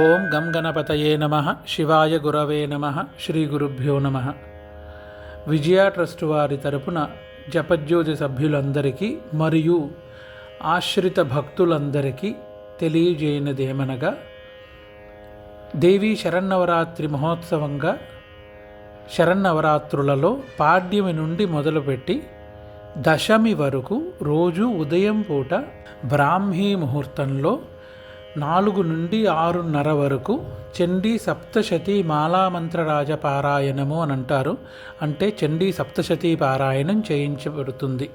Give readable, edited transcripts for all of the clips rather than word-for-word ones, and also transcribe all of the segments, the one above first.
ఓం గం గణపతయే నమః. శివాయ గురవే నమః. శ్రీ గురుభ్యో నమః. విజయ ట్రస్ట్ వారి తరపున జపజ్యోతి సభ్యులందరికీ మరియు ఆశ్రిత భక్తులందరికీ తెలియజేయనిదేమనగా, దేవీ శరన్నవరాత్రి మహోత్సవంగా శరన్నవరాత్రులలో పాడ్యమి నుండి మొదలుపెట్టి దశమి వరకు రోజు ఉదయం పూట బ్రాహ్మీ ముహూర్తంలో 4 నుండి 6:30 వరకు చండీ సప్తశతి మాలామంత్రరాజ పారాయణము అని అంటారు. అంటే చండీ సప్తశతి పారాయణం చేయించబడుతుంది.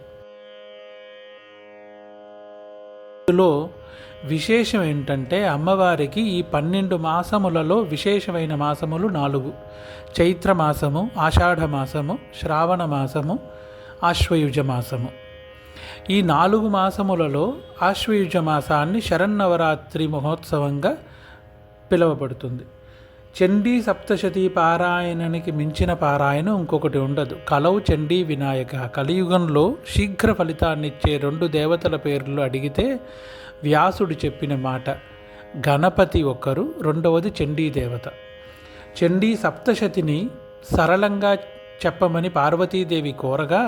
ఇందులో విశేషం ఏంటంటే, అమ్మవారికి ఈ 12 మాసములలో విశేషమైన మాసములు 4: చైత్రమాసము, ఆషాఢమాసము, శ్రావణ మాసము, ఆశ్వయుజ మాసము. ఈ 4 మాసములలో ఆశ్వయుజ మాసాన్ని శరన్నవరాత్రి మహోత్సవంగా పిలువబడుతుంది. చండీ సప్తశతి పారాయణానికి మించిన పారాయణం ఇంకొకటి ఉండదు. కలవు చండీ వినాయక. కలియుగంలో శీఘ్ర ఫలితాన్నిచ్చే 2 దేవతల పేర్లు అడిగితే వ్యాసుడు చెప్పిన మాట. గణపతి ఒకరు, రెండవది చండీ దేవత. చండీ సప్తశతిని సరళంగా చెప్పమని పార్వతీదేవి కోరగా,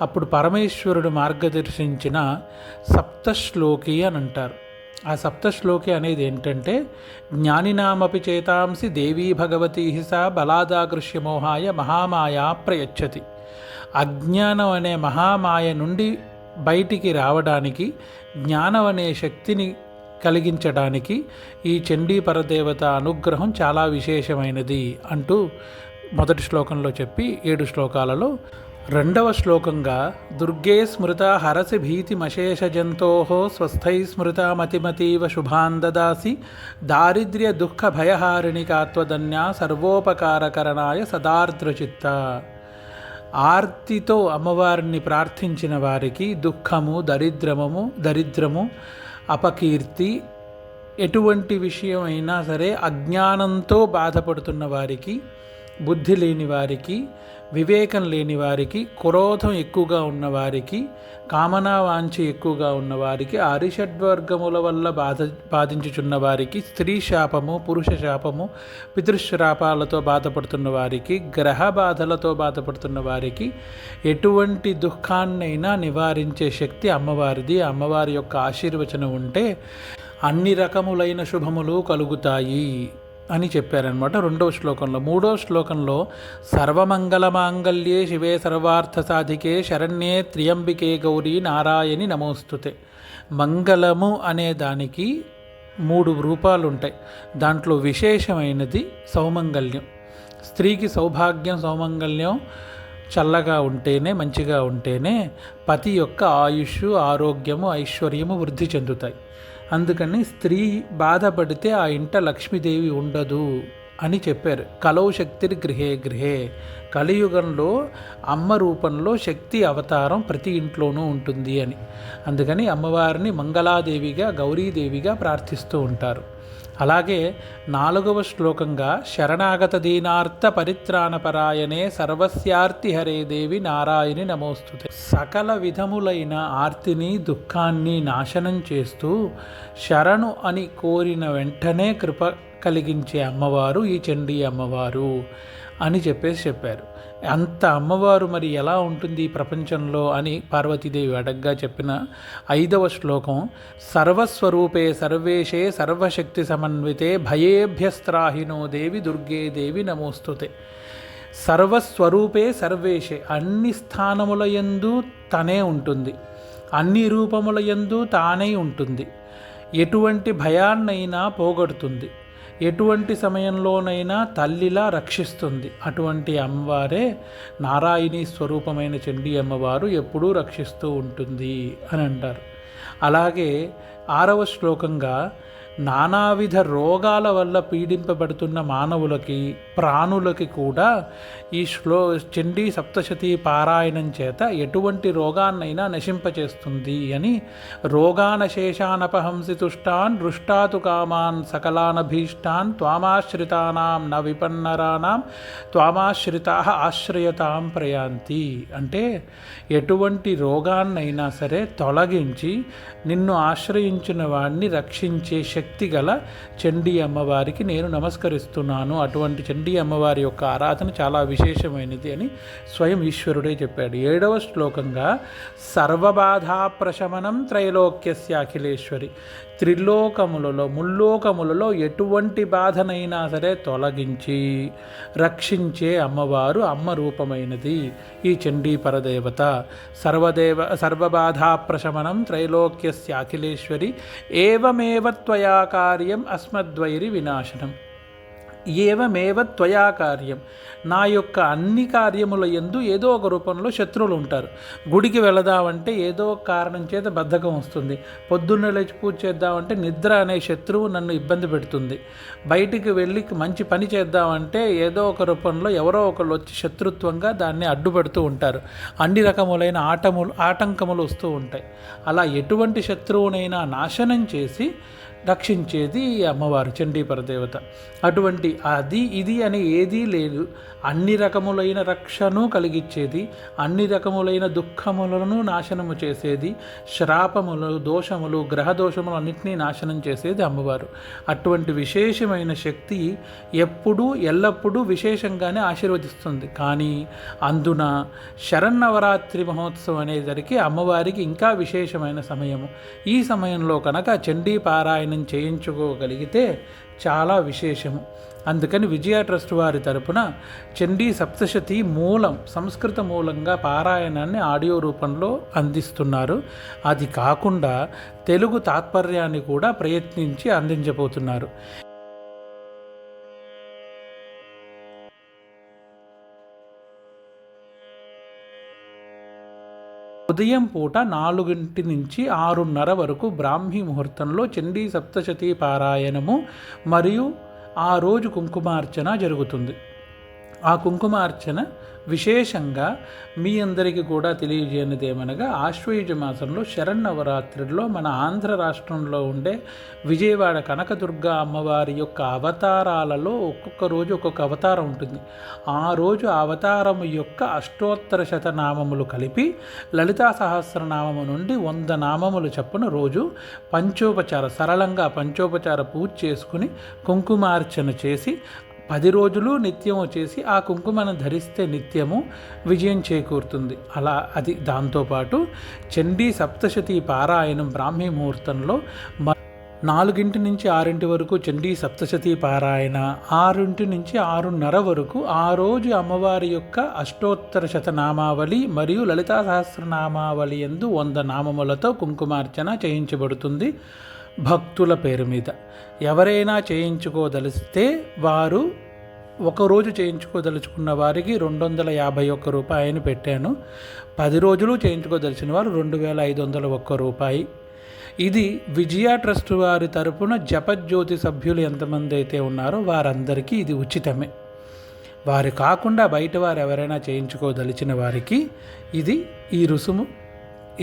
అప్పుడు పరమేశ్వరుడు మార్గదర్శించిన సప్తశ్లోకి అని అంటారు. ఆ సప్తశ్లోకి అనేది ఏంటంటే, జ్ఞానినామపి చేతాంసి దేవీ భగవతీ సా బలాదాగృష్య మోహాయ మహామాయా ప్రయచ్చతి. అజ్ఞానం అనే మహామాయ నుండి బయటికి రావడానికి, జ్ఞానం అనే శక్తిని కలిగించడానికి ఈ చండీ పరదేవత అనుగ్రహం చాలా విశేషమైనది అంటూ మొదటి శ్లోకంలో చెప్పి 7 శ్లోకాలలో 2వ శ్లోకంగా, దుర్గే స్మృత హరసి భీతిమశేషజంతో స్వస్థై స్మృత మతిమతీవ శుభాన్ దదాసి దారిద్ర్య దుఃఖ భయహారిణికాత్వదన్యా సర్వోపకారకరణాయ సదార్ద్రచిత్త. ఆర్తితో అమ్మవారిని ప్రార్థించిన వారికి దుఃఖము, దరిద్రము, అపకీర్తి, ఎటువంటి విషయం అయినా సరే అజ్ఞానంతో బాధపడుతున్న వారికి, బుద్ధి లేని వారికి, వివేకం లేని వారికి, క్రోధం ఎక్కువగా ఉన్నవారికి, కామనావాంఛ ఎక్కువగా ఉన్నవారికి, అరిషడ్వర్గముల వల్ల బాధించుచున్న వారికి, స్త్రీ శాపము, పురుష శాపము, పితృశ్రాపాలతో బాధపడుతున్న వారికి, గ్రహ బాధలతో బాధపడుతున్న వారికి ఎటువంటి దుఃఖాన్నైనా నివారించే శక్తి అమ్మవారిది. అమ్మవారి యొక్క ఆశీర్వచనం ఉంటే అన్ని రకములైన శుభములు కలుగుతాయి అని చెప్పారనమాట 2వ శ్లోకంలో. 3వ శ్లోకంలో, సర్వమంగళమాంగళ్యే శివే సర్వార్థ సాధికే శరణ్యే త్ర్యంబికే గౌరీ నారాయణి నమోస్తుతే. మంగళము అనే దానికి 3 రూపాలు ఉంటాయి. దాంట్లో విశేషమైనది సౌమంగళ్యం. స్త్రీకి సౌభాగ్యం, సౌమంగళ్యం చల్లగా ఉంటేనే, మంచిగా ఉంటేనే పతి యొక్క ఆయుష్, ఆరోగ్యము, ఐశ్వర్యము వృద్ధి చెందుతాయి. అందుకని స్త్రీ బాధపడితే ఆ ఇంట లక్ష్మీదేవి ఉండదు అని చెప్పారు. కలౌ శక్తిర్ గృహే గృహే. కలియుగంలో అమ్మ రూపంలో శక్తి అవతారం ప్రతి ఇంట్లోనూ ఉంటుంది అని. అందుకని అమ్మవారిని మంగళాదేవిగా, గౌరీదేవిగా ప్రార్థిస్తూ ఉంటారు. అలాగే 4వ శ్లోకంగా, శరణాగత దీనార్థ పరిత్రాణపరాయణే సర్వస్యార్తి హరే దేవి నారాయణి నమోస్తుతే. సకల విధములైన ఆర్తిని, దుఃఖాన్ని నాశనం చేస్తూ శరణు అని కోరిన వెంటనే కృప కలిగించే అమ్మవారు ఈ చండీ అమ్మవారు అని చెప్పారు. అంత అమ్మవారు మరి ఎలా ఉంటుంది ఈ ప్రపంచంలో అని పార్వతీదేవి అడగ్గా చెప్పిన 5వ శ్లోకం, సర్వస్వరూపే సర్వేశే సర్వశక్తి సమన్వితే భయేభ్యస్త్రాహినో దేవి దుర్గే దేవి నమోస్తుతే. సర్వస్వరూపే సర్వేశే. అన్ని స్థానముల యందు తనే ఉంటుంది, అన్ని రూపముల యందు తానే ఉంటుంది. ఎటువంటి భయాన్నైనా పోగొడుతుంది, ఎటువంటి సమయంలోనైనా తల్లిలా రక్షిస్తుంది. అటువంటి అమ్మవారే నారాయణీ స్వరూపమైన చండీ అమ్మవారు ఎప్పుడూ రక్షిస్తూ ఉంటుంది అని అంటారు. అలాగే 6వ శ్లోకంగా, నానావిధ రోగాల వల్ల పీడింపబడుతున్న మానవులకి, ప్రాణులకి కూడా ఈ చండీ సప్తశతి పారాయణం చేత ఎటువంటి రోగాన్నైనా నశింపచేస్తుంది అని, రోగానశేషానపహంసి తుష్టాన్ దృష్టాతు కామాన్ సకలానభీష్టాన్ త్వామాశ్రితానాం న విపన్నరానాం త్వామాశ్రితా ఆశ్రయతాం ప్రయాంతి. అంటే ఎటువంటి రోగాన్నైనా సరే తొలగించి నిన్ను ఆశ్రయించిన వాడిని రక్షించే శక్తి శక్తి గల చండీ అమ్మవారికి నేను నమస్కరిస్తున్నాను. అటువంటి చండీ అమ్మవారి యొక్క ఆరాధన చాలా విశేషమైనది అని స్వయం ఈశ్వరుడే చెప్పాడు. 7వ శ్లోకంగా సర్వబాధా ప్రశమనం త్రైలోక్యస్య అఖిలేశ్వరి, త్రిలోకములలో ముల్లోకములలో ఎటువంటి బాధనైనా సరే తొలగించి రక్షించే అమ్మవారు అమ్మ రూపమైనది ఈ చండీ పరదేవత. సర్వబాధా ప్రశమనం త్రైలోక్యస్య అఖిలేశ్వరి, ఏవమేవ త్వయా కార్యం అస్మద్వైరి వినాశనం. ఏవమేవ త్వయా కార్యం, నా యొక్క అన్ని కార్యముల యందు ఏదో ఒక రూపంలో శత్రువులు ఉంటారు. గుడికి వెళదామంటే ఏదో ఒక కారణం చేత బద్ధకం వస్తుంది. పొద్దున్న లేచి పూజ చేద్దామంటే నిద్ర అనే శత్రువు నన్ను ఇబ్బంది పెడుతుంది. బయటికి వెళ్ళి మంచి పని చేద్దామంటే ఏదో ఒక రూపంలో ఎవరో ఒకళ్ళు వచ్చి శత్రుత్వంగా దాన్ని అడ్డుపెడుతూ ఉంటారు. అన్ని రకములైన ఆటంకములు వస్తూ ఉంటాయి. అలా ఎటువంటి శత్రువునైనా నాశనం చేసి రక్షించేది ఈ అమ్మవారు చండీ పరదేవత. అటువంటి అది ఇది అని ఏదీ లేదు, అన్ని రకములైన రక్షను కలిగించేది, అన్ని రకములైన దుఃఖములను నాశనము చేసేది, శ్రాపములు దోషములు గ్రహ దోషములు అన్నింటినీ నాశనం చేసేది అమ్మవారు. అటువంటి విశేషమైన శక్తి ఎప్పుడూ ఎల్లప్పుడూ విశేషంగానే ఆశీర్వదిస్తుంది. కానీ అందున శరన్నవరాత్రి మహోత్సవం అనేసరికి అమ్మవారికి ఇంకా విశేషమైన సమయము. ఈ సమయంలో కనుక చండీ పారాయణం చేయించుకోగలిగితే చాలా విశేషము. అందుకని విజయ ట్రస్ట్ వారి తరపున చండీ సప్తశతి మూలం సంస్కృత మూలంగా పారాయణాన్ని ఆడియో రూపంలో అందిస్తున్నారు. అది కాకుండా తెలుగు తాత్పర్యాన్ని కూడా ప్రయత్నించి అందించబోతున్నారు. ఉదయం పూట 4 నుంచి 6:30 వరకు బ్రాహ్మీ ముహూర్తంలో చండీ సప్తశతి పారాయణము మరియు ఆ రోజు కుంకుమార్చన జరుగుతుంది. ఆ కుంకుమార్చన విశేషంగా మీ అందరికీ కూడా తెలియజేయనిది ఏమనగా ఆశ్వయుజ మాసంలో శరన్నవరాత్రిలో మన ఆంధ్ర రాష్ట్రంలో ఉండే విజయవాడ కనకదుర్గ అమ్మవారి యొక్క అవతారాలలో ఒక్కొక్క రోజు ఒక్కొక్క అవతారం ఉంటుంది. ఆ రోజు అవతారము యొక్క అష్టోత్తర శతనామములు కలిపి లలితా సహస్రనామము నుండి 100 నామములు చొప్పున రోజు సరళంగా పంచోపచార పూజ చేసుకుని కుంకుమార్చన చేసి 10 రోజులు నిత్యము చేసి ఆ కుంకుమను ధరిస్తే నిత్యము విజయం చేకూరుతుంది. అలా అది దాంతోపాటు చండీ సప్తశతి పారాయణం బ్రాహ్మీ ముహూర్తంలో 4 నుంచి 6 వరకు చండీ సప్తశతి పారాయణ, 6 నుంచి 6:30 వరకు ఆ రోజు అమ్మవారి యొక్క అష్టోత్తర శతనామావళి మరియు లలితా సహస్రనామావళి యందు 100 నామములతో కుంకుమార్చన చేయించబడుతుంది భక్తుల పేరు మీద. ఎవరైనా చేయించుకోదలిస్తే వారు ఒకరోజు చేయించుకోదలుచుకున్న వారికి 251 రూపాయని పెట్టాను. 10 రోజులు చేయించుకోదలిచిన వారు 2501 రూపాయి. ఇది విజయ ట్రస్ట్ వారి తరపున జపజ్యోతి సభ్యులు ఎంతమంది అయితే ఉన్నారో వారందరికీ ఇది ఉచితమే. వారు కాకుండా బయట వారు ఎవరైనా చేయించుకోదలిచిన వారికి ఇది ఈ రుసుము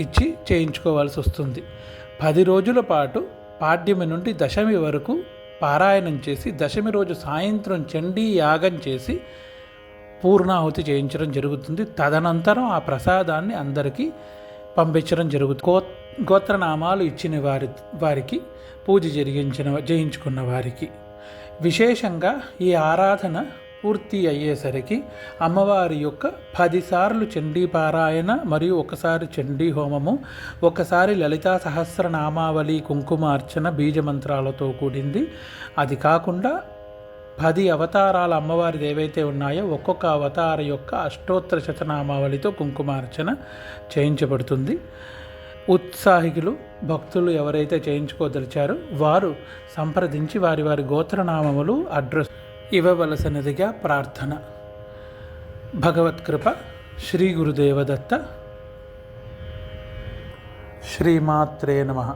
ఇచ్చి చేయించుకోవాల్సి వస్తుంది. 10 రోజుల పాటు పాడ్యమి నుండి దశమి వరకు పారాయణం చేసి దశమి రోజు సాయంత్రం చండీ యాగం చేసి పూర్ణాహుతి చేయించడం జరుగుతుంది. తదనంతరం ఆ ప్రసాదాన్ని అందరికీ పంపించడం జరుగుతుంది. గోత్రనామాలు ఇచ్చిన వారికి పూజ చేయించుకున్న వారికి. విశేషంగా ఈ ఆరాధన పూర్తి అయ్యేసరికి అమ్మవారి యొక్క 10 సార్లు చండీ పారాయణ మరియు 1 సారి చండీ హోమము, 1 సారి లలితా సహస్రనామావళి కుంకుమార్చన బీజమంత్రాలతో కూడింది. అది కాకుండా 10 అవతారాల అమ్మవారిది ఏవైతే ఉన్నాయో ఒక్కొక్క అవతార యొక్క అష్టోత్తర శతనామావళితో కుంకుమార్చన చేయించబడుతుంది. ఉత్సాహికులు భక్తులు ఎవరైతే చేయించుకోదలిచారో వారు సంప్రదించి వారి గోత్రనామములు అడ్రస్ ఇవ్వవలసినదిగా ప్రార్థన. భగవత్కృప. శ్రీ గురుదేవదత్త. శ్రీమాత్రే నమః.